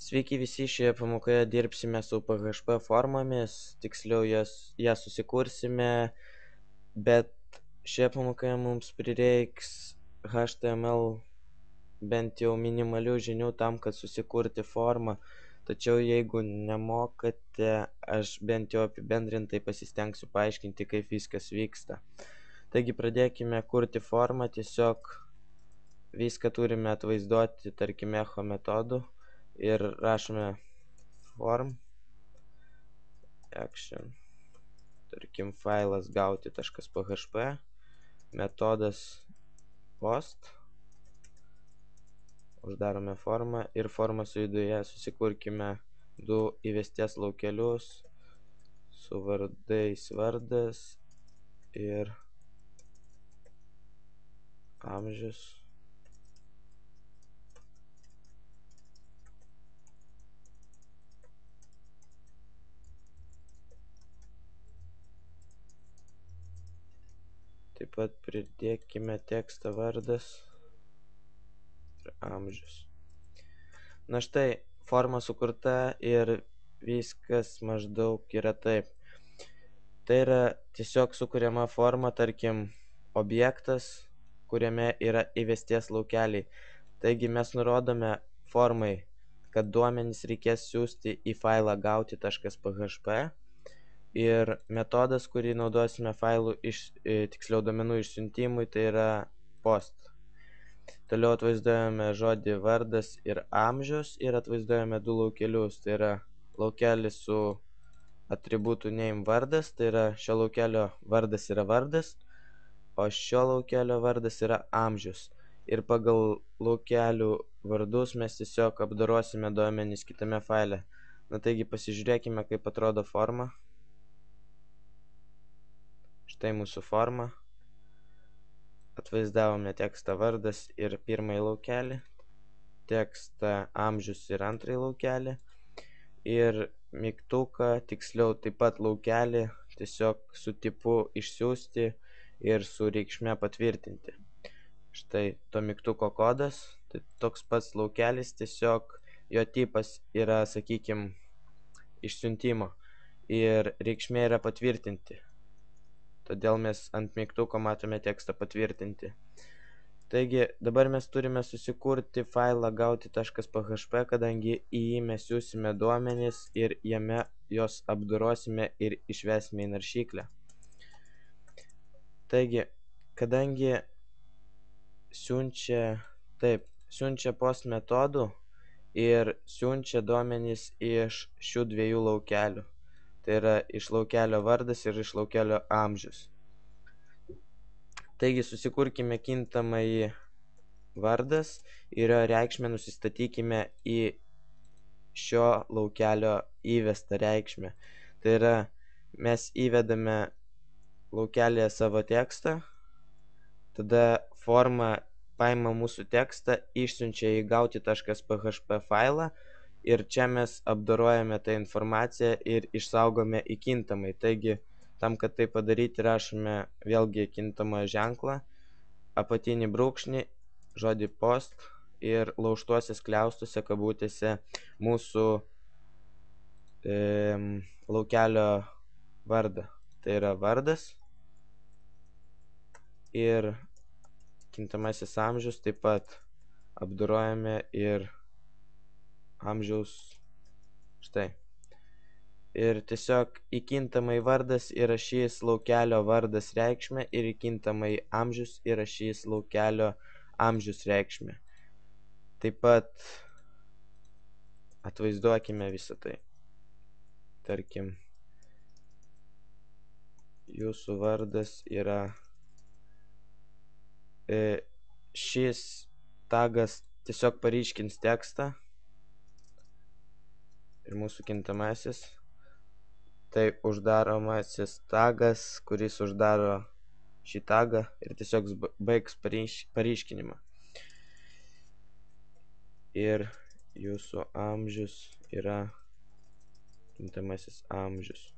Sveiki visi, šioje pamokoje dirbsime su PHP formomis, tiksliau jas susikursime, bet šioje pamokoje mums prireiks HTML bent jau minimalių žinių tam, kad susikurti formą, tačiau jeigu nemokate, aš bent jau apibendrintai pasistengsiu paaiškinti, kaip viskas vyksta. Taigi pradėkime kurti formą, tiesiog viską turime atvaizduoti, tarkime, echo metodu. Ir rašome form action, tarkim, failas gauti.php, metodas post, uždarome formą ir formos viduje susikurkime du įvesties laukelius su vardais vardas ir amžius. Taip pat pridėkime tekstą vardas ir amžius. Na štai, forma sukurta ir viskas maždaug yra taip. Tai yra tiesiog sukuriama forma, tarkim, objektas, kuriame yra įvesties laukeliai. Taigi mes nurodome formai, kad duomenys reikės siųsti į failą gauti.php ir metodas, kurį naudosime failų tiksliau duomenų išsiuntimui, tai yra post. Toliau atvaizduojame žodį vardas ir amžius ir atvaizduojame du laukelius. Tai yra laukelis su atributų name vardas, tai yra šio laukelio vardas yra vardas, o šio laukelio vardas yra amžius. Ir pagal laukelių vardus mes tiesiog apdorosime duomenys kitame faile. Na taigi pasižiūrėkime, kaip atrodo forma. Štai mūsų forma. Atvaizdavome tekstą vardas ir pirmąjį laukelį, tekstą amžius ir antrąjį laukelį ir mygtuką, tiksliau taip pat laukelį, tiesiog su tipu išsiųsti ir su reikšme patvirtinti. Štai to mygtuko kodas, tai toks pats laukelis, tiesiog jo tipas yra, sakykime, išsiuntimo ir reikšmė yra patvirtinti. Todėl mes ant mygtuko matome tekstą patvirtinti. Taigi dabar mes turime susikurti failą gauti.php, kadangi į jį mes siūsime duomenis ir jame jos apdorosime ir išvesime į naršyklę. Taigi, kadangi siunčia post metodų ir siunčia duomenis iš šių dviejų laukelių. Tai yra iš laukelio vardas ir iš laukelio amžius. Taigi susikurkime kintamąjį vardas ir jo reikšmę nusistatykime į šio laukelio įvestą reikšmę. Tai yra, mes įvedame laukelėje savo tekstą, tada forma paima mūsų tekstą, išsiunčia į gauti.php failą ir čia mes apdorojame tą informaciją ir išsaugome įkintamai. Taigi, tam, kad tai padaryti, rašome vėlgi kintamą ženklą, apatinį brūkšnį, žodį post ir laužtuose skliaustuose kabutėse mūsų laukelio vardą. Tai yra vardas ir kintamasis amžius taip pat apdorojame ir amžiaus štai. Ir tiesiog įkintamai vardas įrašys laukelio vardas reikšmę ir įkintamai amžius įrašys laukelio amžius reikšmę. Taip pat atvaizduokime visą tai. Tarkim, jūsų vardas yra šis tagas tiesiog paryškins tekstą ir mūsų kintamasis. Tai uždaromasis tagas, kuris uždaro šį tagą ir tiesiog baigs paryškinimą. Ir jūsų amžius yra kintamasis amžius.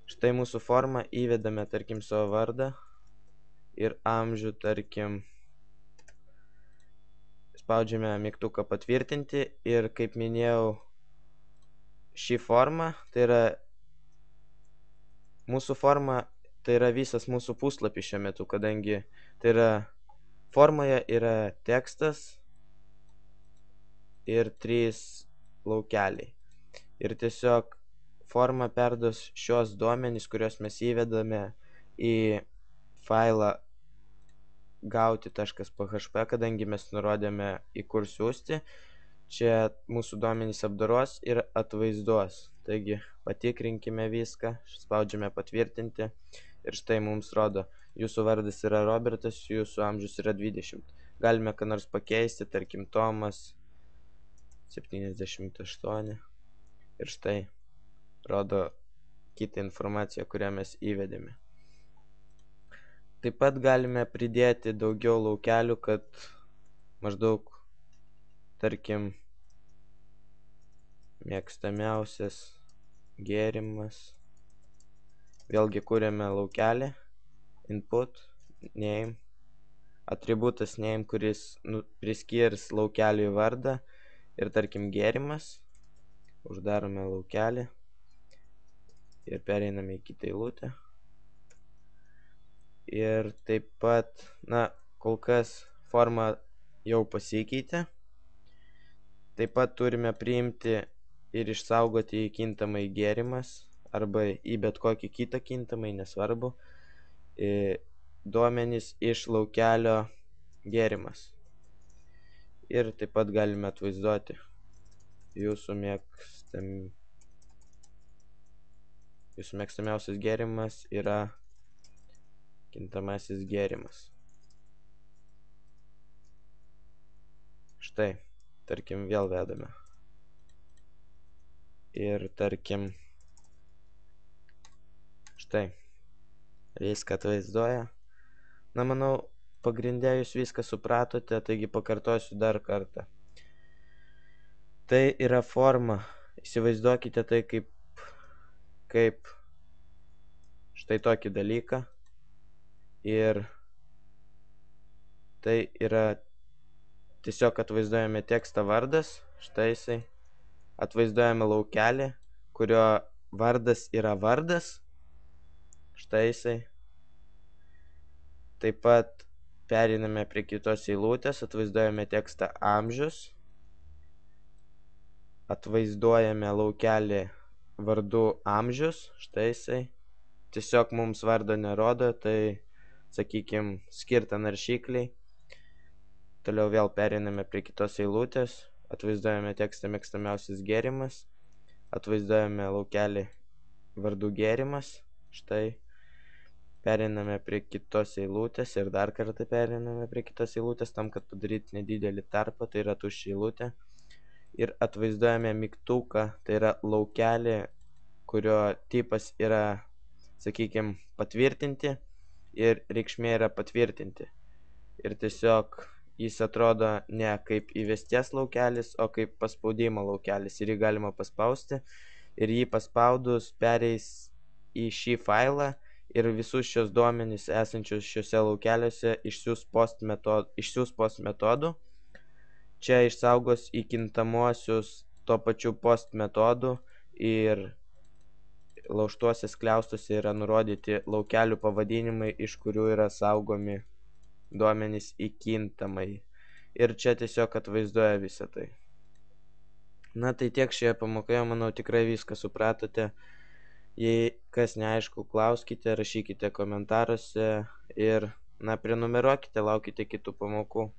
Štai mūsų formą, įvedame, tarkim, savo vardą ir amžių, tarkim, spaudžiame mygtuką patvirtinti ir, kaip minėjau, ši forma, tai yra mūsų forma, tai yra visas mūsų puslapis šiuo metu, kadangi tai yra formoje yra tekstas ir 3 laukeliai. Ir tiesiog forma perduos šios duomenys, kuriuos mes įvedame į failą gauti.php, kadangi mes nurodėme į kur siųsti. Čia mūsų duomenys apdoros ir atvaizduos. Taigi patikrinkime viską, spaudžiame patvirtinti ir štai mums rodo, jūsų vardas yra Robertas, jūsų amžius yra 20. Galime ką nors pakeisti, tarkim Tomas 78 ir štai rodo kitą informaciją, kurią mes įvedėme. Taip pat galime pridėti daugiau laukelių, kad maždaug, tarkim, mėgstamiausias gėrimas. Vėlgi kūrėme laukelį, input, name, atributas name, kuris priskirs laukeliui vardą ir tarkim gėrimas. Uždarome laukelį ir pereiname į kitą eilutę. Ir taip pat, kol kas forma jau pasikeitė. Taip pat turime priimti ir išsaugoti į kintamai gėrimas arba į bet kokį kitą kintamai, nesvarbu, duomenys iš laukelio gėrimas. Ir taip pat galime atvaizduoti jūsų mėgstamiausias gėrimas yra kintamasis gėrimas. Štai, tarkim, vėl vedame. Ir tarkim, štai, viską atvaizduoja. Manau, pagrinde jūs viską supratote, taigi pakartosiu dar kartą. Tai yra forma. Įsivaizduokite tai kaip štai tokį dalyką. Ir tai yra tiesiog atvaizduojame tekstą vardas, štai jisai. Atvaizduojame laukelį, kurio vardas yra vardas, štai jisai. Taip pat pereiname prie kitos eilutės, atvaizduojame tekstą amžius, atvaizduojame laukelį vardu amžius, štai jisai. Tiesiog mums vardo nerodo, tai sakykime skirta naršykliai. Toliau vėl pereiname prie kitos eilutės, atvaizduojame tekstą mėgstamiausias gėrimas, atvaizduojame laukelį vardu gėrimas, štai. Pereiname prie kitos eilutės ir dar kartą pereiname prie kitos eilutės, tam, kad padaryti nedidelį tarpą, tai yra tuščia eilutė. Ir atvaizduojame mygtuką, tai yra laukelį, kurio tipas yra, sakykime, patvirtinti ir reikšmė yra patvirtinti. Ir tiesiog jis atrodo ne kaip įvesties laukelis, o kaip paspaudimo laukelis. Ir jį galima paspausti ir jį paspaudus pereis į šį failą ir visus šios duomenys esančius šiuose laukeliuose išsiųs post metodų. Čia išsaugos į kintamuosius tuo pačiu post metodų ir laužtuose skliaustuose yra nurodyti laukelių pavadinimai, iš kurių yra saugomi duomenys įkintamai. Ir čia tiesiog atvaizduoja visą tai. Tai tiek šioje pamokoje, manau, tikrai viską supratote. Jei kas neaišku, klauskite, rašykite komentaruose ir prenumeruokite, laukite kitų pamokų.